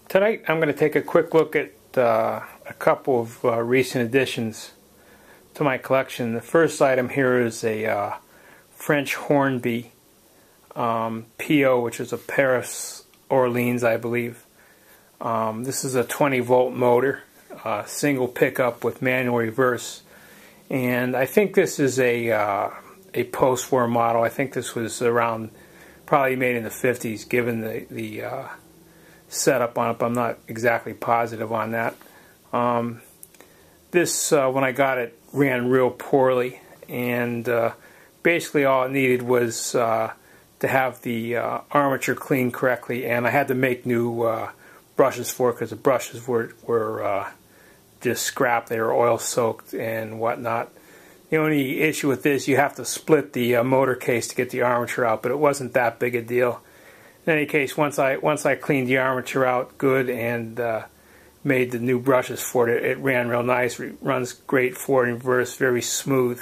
Tonight I'm going to take a quick look at a couple of recent additions to my collection. The first item here is a French Hornby PO, which is a Paris Orleans, I believe. This is a 20-volt motor, single pickup with manual reverse, and I think this is a post-war model. I think this was around, probably made in the 50s, given the setup on it, but I'm not exactly positive on that. This, when I got it, ran real poorly, and basically all it needed was to have the armature cleaned correctly, and I had to make new brushes for it because the brushes were just scrap. They were oil soaked and whatnot. The only issue with this, you have to split the motor case to get the armature out, but it wasn't that big a deal. In any case, once I cleaned the armature out good and made the new brushes for it, it ran real nice. It runs great forward and reverse, very smooth.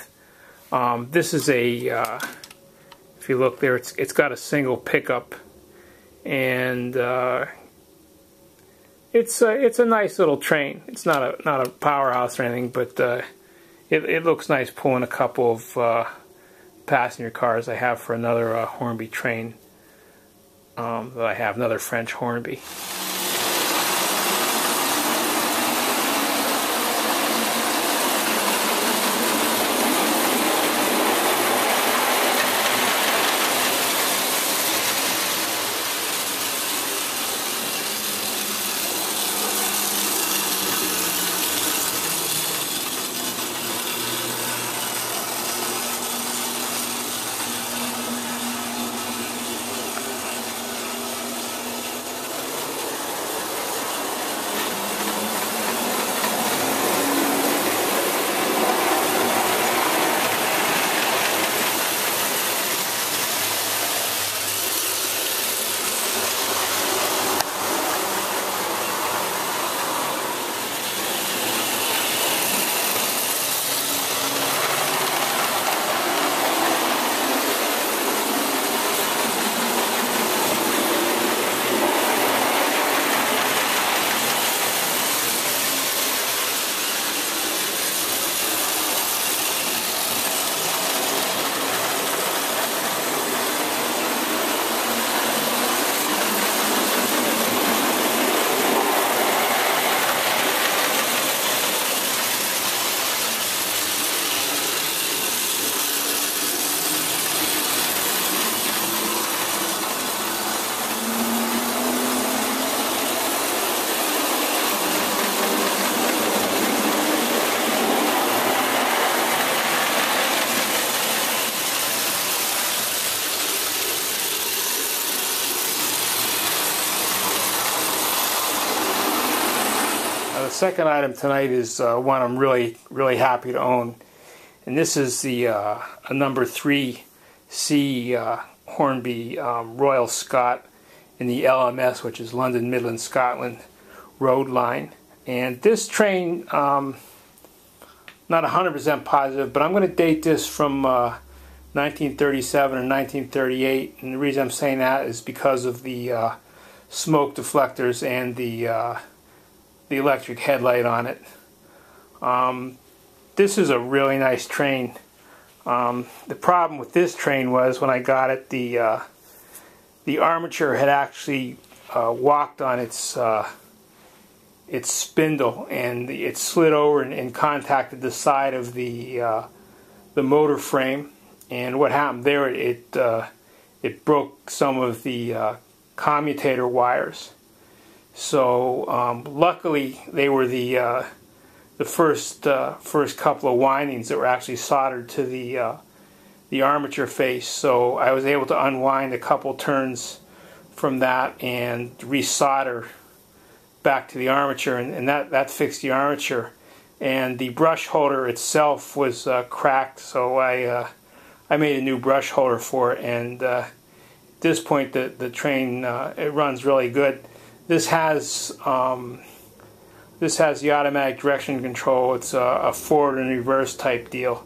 This is a, if you look there, it's got a single pickup, and it's a nice little train. It's not a powerhouse or anything, but it looks nice pulling a couple of passenger cars. I have for another Hornby train that I have, another French Hornby. The second item tonight is one I'm really happy to own, and this is the a number 3C Hornby Royal Scot in the LMS, which is London Midland Scotland Road Line. And this train, not 100% positive, but I'm going to date this from 1937 or 1938, and the reason I'm saying that is because of the smoke deflectors and the electric headlight on it. This is a really nice train. The problem with this train was when I got it, the armature had actually walked on its spindle, and it slid over and contacted the side of the motor frame. And what happened there? It broke some of the commutator wires. So luckily they were the first couple of windings that were actually soldered to the armature face. So I was able to unwind a couple turns from that and resolder back to the armature, and that fixed the armature. And the brush holder itself was cracked, so I made a new brush holder for it. And at this point, the train it runs really good. This has the automatic direction control. It's a forward and reverse type deal,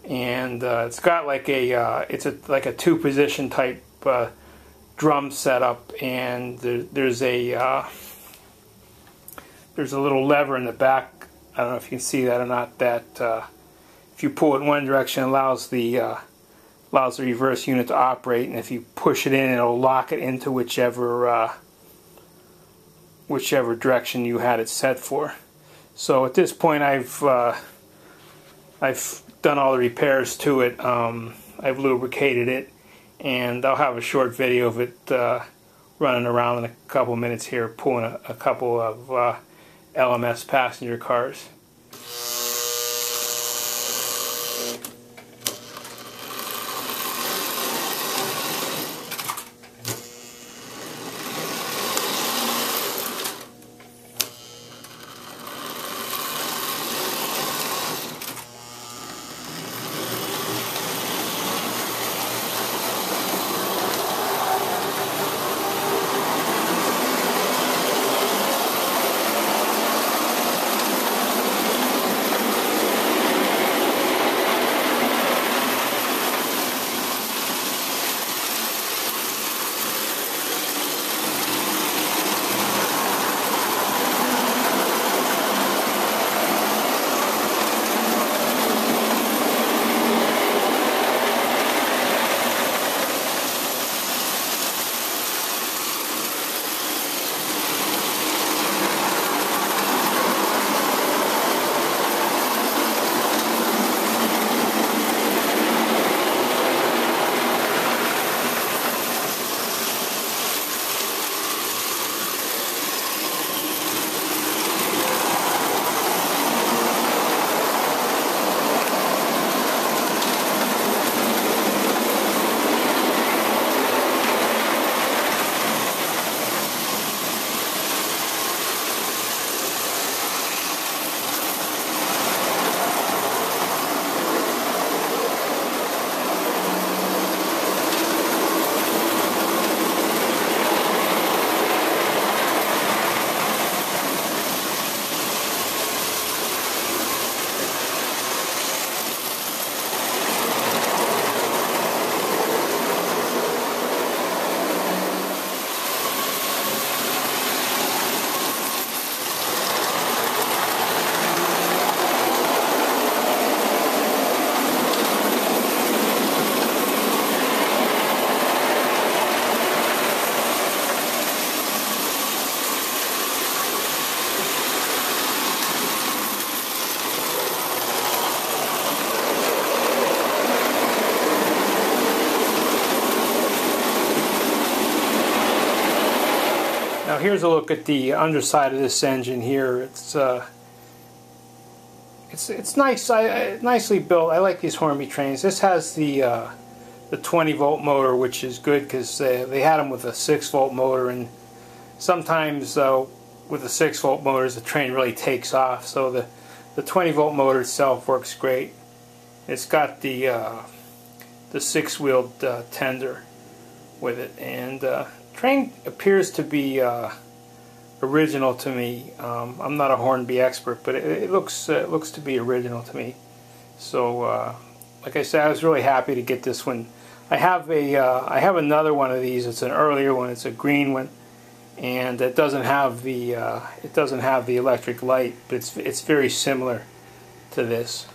and it's got like like a two-position type drum setup, and there's a there's a little lever in the back. I don't know if you can see that or not. That if you pull it in one direction, it allows the reverse unit to operate, and if you push it in, it'll lock it into whichever direction you had it set for. So at this point, I've done all the repairs to it. I've lubricated it, and I'll have a short video of it running around in a couple minutes here, pulling a couple of LMS passenger cars. Now here's a look at the underside of this engine here. It's nice, nicely built. I like these Hornby trains. This has the 20-volt motor, which is good because they had them with a 6-volt motor, and sometimes with the 6-volt motors the train really takes off. So the 20-volt motor itself works great. It's got the 6-wheeled tender with it, and train appears to be original to me. I'm not a Hornby expert, but it looks to be original to me. So like I said, I was really happy to get this one. I have another one of these. It's an earlier one. It's a green one, and it doesn't have the electric light, but it's very similar to this.